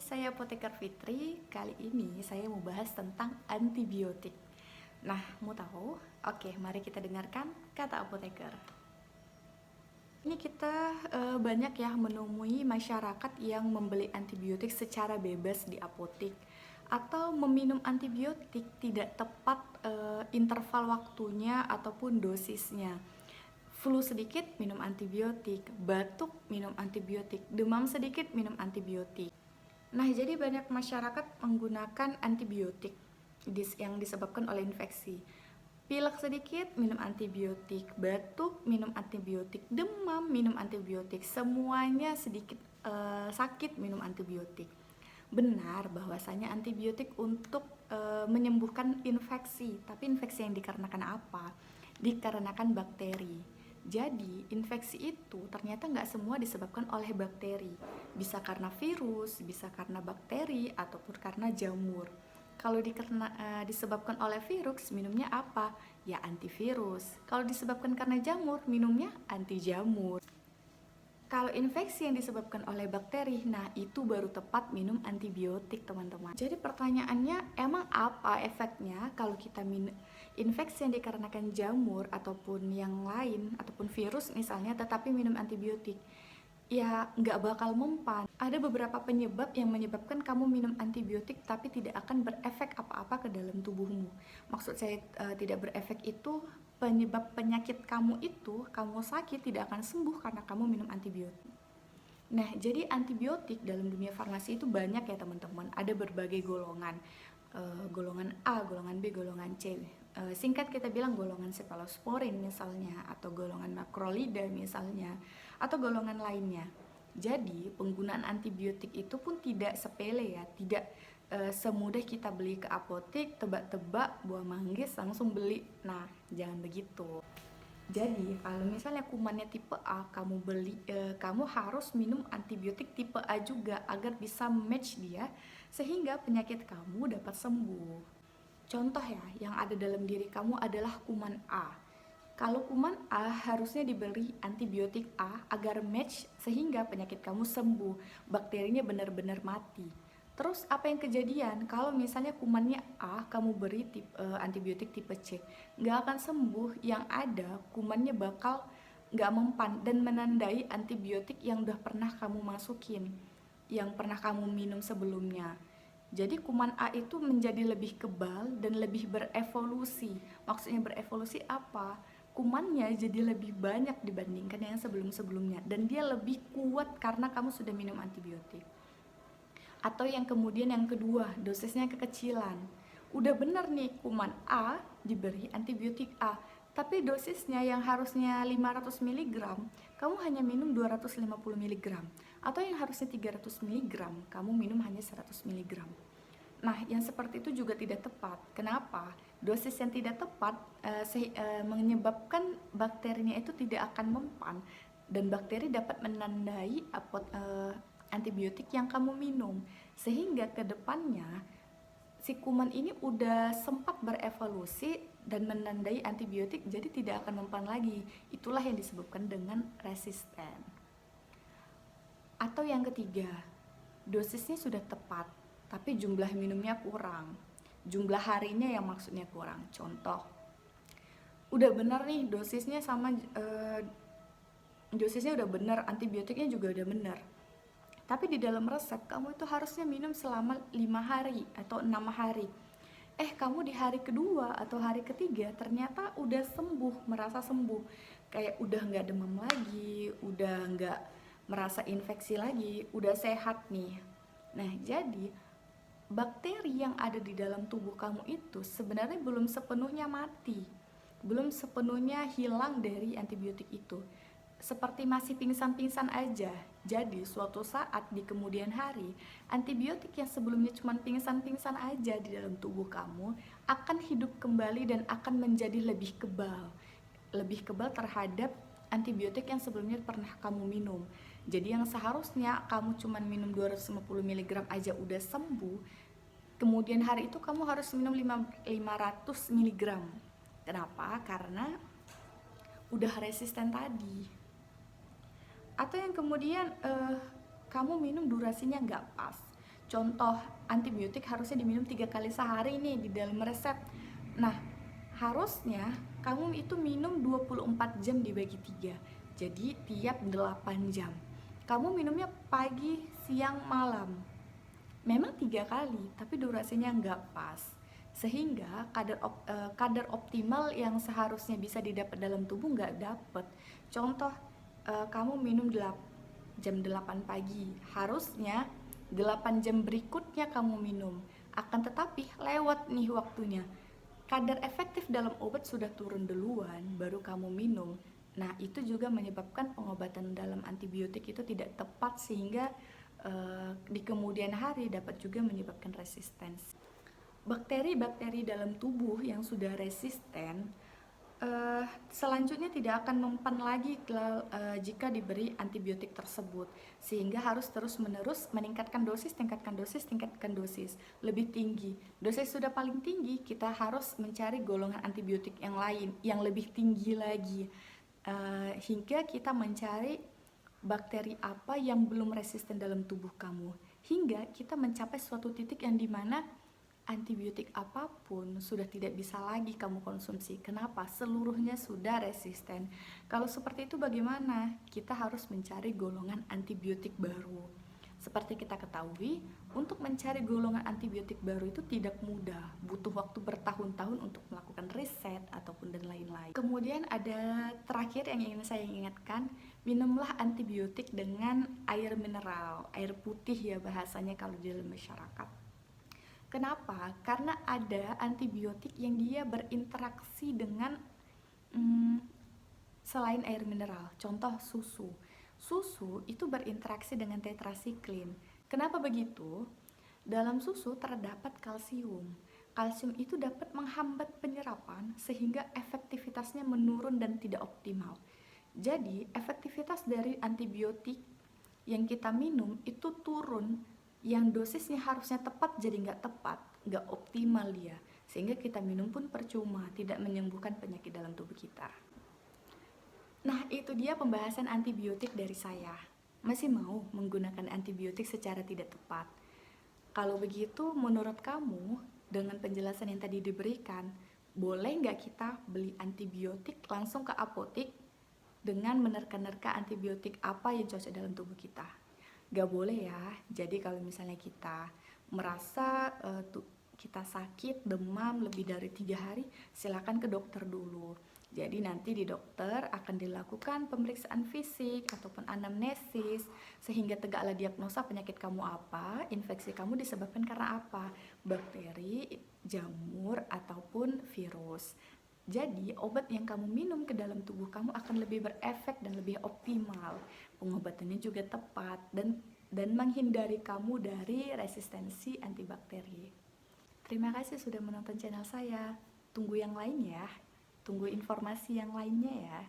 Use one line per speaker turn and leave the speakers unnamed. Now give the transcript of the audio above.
saya Apoteker Fitri. Kali ini saya mau bahas tentang antibiotik. Nah, mau tahu? Oke, mari kita dengarkan kata apoteker. Ini kita banyak ya menemui masyarakat yang membeli antibiotik secara bebas di apotik atau meminum antibiotik tidak tepat interval waktunya ataupun dosisnya. Flu sedikit minum antibiotik, batuk minum antibiotik, demam sedikit minum antibiotik. Nah, jadi banyak masyarakat menggunakan antibiotik yang disebabkan oleh infeksi. Pilek sedikit minum antibiotik, batuk minum antibiotik, demam minum antibiotik, semuanya sedikit sakit minum antibiotik. Benar bahwasanya antibiotik untuk menyembuhkan infeksi, tapi infeksi yang dikarenakan apa? Dikarenakan bakteri. Jadi, infeksi itu ternyata nggak semua disebabkan oleh bakteri. Bisa karena virus, bisa karena bakteri, ataupun karena jamur. Kalau disebabkan oleh virus, minumnya apa? Ya antivirus. Kalau disebabkan karena jamur, minumnya anti jamur. Kalau infeksi yang disebabkan oleh bakteri, nah itu baru tepat minum antibiotik, teman-teman. Jadi pertanyaannya, emang apa efeknya kalau kita minum infeksi yang dikarenakan jamur ataupun yang lain, ataupun virus misalnya, tetapi minum antibiotik? Ya nggak bakal mempan. Ada beberapa penyebab yang menyebabkan kamu minum antibiotik tapi tidak akan berefek apa-apa ke dalam tubuhmu. Maksud saya tidak berefek itu penyebab penyakit kamu itu, kamu sakit tidak akan sembuh karena kamu minum antibiotik. Nah, jadi antibiotik dalam dunia farmasi itu banyak ya teman-teman. Ada berbagai golongan. Golongan A, golongan B, golongan C. Singkat kita bilang golongan cephalosporin misalnya, atau golongan macrolida misalnya, atau golongan lainnya. Jadi penggunaan antibiotik itu pun tidak sepele ya, tidak semudah kita beli ke apotek, tebak-tebak buah manggis langsung beli. Nah, jangan begitu. Jadi kalau misalnya kumannya tipe A, kamu harus minum antibiotik tipe A juga agar bisa match dia sehingga penyakit kamu dapat sembuh. Contoh ya, yang ada dalam diri kamu adalah kuman A. Kalau kuman A harusnya diberi antibiotik A agar match sehingga penyakit kamu sembuh, bakterinya benar-benar mati. Terus apa yang kejadian kalau misalnya kumannya A kamu beri antibiotik tipe C? Nggak akan sembuh, yang ada kumannya bakal nggak mempan dan menandai antibiotik yang udah pernah kamu masukin, yang pernah kamu minum sebelumnya. Jadi kuman A itu menjadi lebih kebal dan lebih berevolusi. Maksudnya berevolusi apa? Kumannya jadi lebih banyak dibandingkan yang sebelum-sebelumnya dan dia lebih kuat karena kamu sudah minum antibiotik. Atau yang kemudian yang kedua, dosisnya kekecilan. Udah bener nih kuman A diberi antibiotik A, tapi dosisnya yang harusnya 500 mg, kamu hanya minum 250 mg. Atau yang harusnya 300 mg, kamu minum hanya 100 mg. Nah, yang seperti itu juga tidak tepat. Kenapa? Dosis yang tidak tepat menyebabkan bakterinya itu tidak akan mempan dan bakteri dapat menandai antibiotik yang kamu minum, sehingga ke depannya si kuman ini udah sempat berevolusi dan menandai antibiotik, jadi tidak akan mempan lagi. Itulah yang disebabkan dengan resisten. Atau yang ketiga, dosisnya sudah tepat tapi jumlah minumnya kurang, jumlah harinya yang maksudnya kurang. Contoh, udah benar nih dosisnya dosisnya udah benar, antibiotiknya juga udah benar, tapi di dalam resep kamu itu harusnya minum selama 5 hari atau 6 hari. Kamu di hari kedua atau hari ketiga ternyata udah sembuh, merasa sembuh. Kayak udah nggak demam lagi, udah nggak merasa infeksi lagi, udah sehat nih. Nah, jadi bakteri yang ada di dalam tubuh kamu itu sebenarnya belum sepenuhnya mati, belum sepenuhnya hilang dari antibiotik itu. Seperti masih pingsan-pingsan aja. Jadi suatu saat di kemudian hari, antibiotik yang sebelumnya cuma pingsan-pingsan aja di dalam tubuh kamu akan hidup kembali dan akan menjadi lebih kebal. Lebih kebal terhadap antibiotik yang sebelumnya pernah kamu minum. Jadi yang seharusnya kamu cuma minum 250 mg aja udah sembuh, kemudian hari itu kamu harus minum 500 mg. Kenapa? Karena udah resisten tadi. Atau yang kemudian kamu minum durasinya nggak pas. Contoh, antibiotik harusnya diminum 3 kali sehari nih di dalam resep. Nah, harusnya kamu itu minum 24 jam dibagi 3. Jadi tiap 8 jam. Kamu minumnya pagi, siang, malam. Memang 3 kali, tapi durasinya nggak pas. Sehingga kadar optimal yang seharusnya bisa didapat dalam tubuh nggak dapet. Contoh, kamu minum jam 8 pagi, harusnya 8 jam berikutnya kamu minum. Akan tetapi lewat nih waktunya. Kadar efektif dalam obat sudah turun duluan, baru kamu minum. Nah, itu juga menyebabkan pengobatan dalam antibiotik itu tidak tepat sehingga di kemudian hari dapat juga menyebabkan resistensi. Bakteri-bakteri dalam tubuh yang sudah resisten selanjutnya tidak akan mempan lagi jika diberi antibiotik tersebut, sehingga harus terus-menerus meningkatkan dosis, tingkatkan dosis lebih tinggi. Dosis sudah paling tinggi, kita harus mencari golongan antibiotik yang lain yang lebih tinggi lagi, hingga kita mencari bakteri apa yang belum resisten dalam tubuh kamu, hingga kita mencapai suatu titik yang dimana antibiotik apapun sudah tidak bisa lagi kamu konsumsi. Kenapa? Seluruhnya sudah resisten. Kalau seperti itu bagaimana? Kita harus mencari golongan antibiotik baru. Seperti kita ketahui, untuk mencari golongan antibiotik baru itu tidak mudah, butuh waktu bertahun-tahun untuk melakukan riset ataupun dan lain-lain. Kemudian ada terakhir yang ingin saya ingatkan, minumlah antibiotik dengan air mineral, air putih ya bahasanya kalau di dalam masyarakat. Kenapa? Karena ada antibiotik yang dia berinteraksi dengan selain air mineral. Contoh susu. Susu itu berinteraksi dengan tetrasiklin. Kenapa begitu? Dalam susu terdapat kalsium. Kalsium itu dapat menghambat penyerapan sehingga efektivitasnya menurun dan tidak optimal. Jadi, efektivitas dari antibiotik yang kita minum itu turun, yang dosisnya harusnya tepat jadi nggak tepat, nggak optimal dia, sehingga kita minum pun percuma, tidak menyembuhkan penyakit dalam tubuh kita. Nah, itu dia pembahasan antibiotik dari saya. Masih mau menggunakan antibiotik secara tidak tepat? Kalau begitu, menurut kamu, dengan penjelasan yang tadi diberikan, boleh nggak kita beli antibiotik langsung ke apotek dengan menerka-nerka antibiotik apa yang cocok dalam tubuh kita? Gak boleh ya. Jadi kalau misalnya kita merasa kita sakit, demam lebih dari 3 hari, silakan ke dokter dulu. Jadi nanti di dokter akan dilakukan pemeriksaan fisik ataupun anamnesis sehingga tegaklah diagnosa penyakit kamu apa, infeksi kamu disebabkan karena apa, bakteri, jamur ataupun virus. Jadi obat yang kamu minum ke dalam tubuh kamu akan lebih berefek dan lebih optimal. Pengobatannya juga tepat dan menghindari kamu dari resistensi antibakteri. Terima kasih sudah menonton channel saya. Tunggu yang lain ya. Tunggu informasi yang lainnya ya.